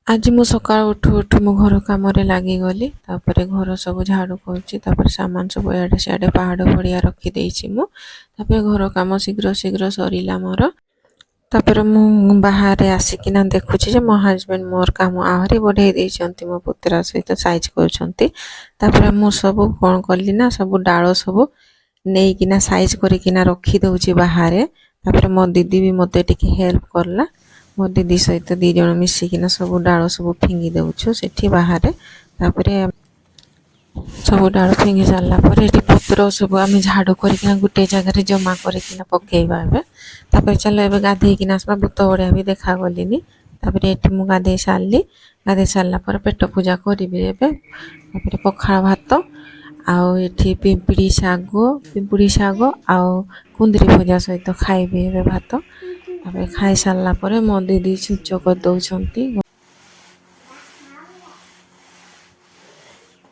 ଆଜି ମୁଁ ସକାଳୁ ଉଠୁ ଉଠୁ ମୋ ଘର କାମରେ ଲାଗିଗଲି। ତାପରେ ଘର ସବୁ ଝାଡ଼ୁ କରୁଛି। ତାପରେ ସାମାନ ସବୁ ଇଆଡ଼େ ସିଆଡ଼େ ପାହାଡ଼ ଭଳିଆ ରଖିଦେଇଛି ମୁଁ। ତାପରେ ଘର କାମ ଶୀଘ୍ର ଶୀଘ୍ର ସରିଲା ମୋର। ତାପରେ ମୁଁ ବାହାରେ ଆସିକିନା ଦେଖୁଛି ଯେ ମୋ ହଜବେଣ୍ଡ ମୋର କାମ ଆହୁରି ବଢ଼େଇ ଦେଇଛନ୍ତି। ମୋ ପୁତୁରା ସହିତ ସାଇଜ୍ କରୁଛନ୍ତି। ତାପରେ ମୁଁ ସବୁ କ'ଣ କଲି ନା ସବୁ ଡାଳ ସବୁ ନେଇକିନା ସାଇଜ୍ କରିକିନା ରଖିଦେଉଛି ବାହାରେ। ତାପରେ ମୋ ଦିଦି ବି ମୋତେ ଟିକେ ହେଲ୍ପ କଲା। ମୋ ଦିଦି ସହିତ 2 ଜଣ ମିଶିକିନା ସବୁ ଡାଳ ସବୁ ଫିଙ୍ଗି ଦେଉଛୁ ସେଠି ବାହାରେ। ତାପରେ ସବୁ ଡାଳ ଫିଙ୍ଗି ସାରିଲା ପରେ ଏଠି ପତ୍ର ସବୁ ଆମେ ଝାଡ଼ୁ କରିକିନା ଗୋଟେ ଜାଗାରେ ଜମା କରିକିନା ପକେଇବା ଏବେ। ତାପରେ ଚାଲ ଏବେ ଗାଧେଇକିନା ଆସିବା। ଭୂତ ବଢ଼ିଆ ବି ଦେଖାଗଲିନି। ତାପରେ ଏଠି ମୁଁ ଗାଧେଇ ସାରିଲି। ଗାଧେଇ ସାରିଲା ପରେ ପେଟ ପୂଜା କରିବି ଏବେ। ତାପରେ ପଖାଳ ଭାତ ଆଉ ଏଠି ପିମ୍ପୁଡ଼ି ଶାଗ ଆଉ କୁନ୍ଦୁରି ଭଜା ସହିତ ଖାଇବି ଏବେ ଭାତ। ତାପରେ ଖାଇସାରିଲା ପରେ ମୋ ଦିଦି ଛୁଞ୍ଚ କରିଦେଉଛନ୍ତି।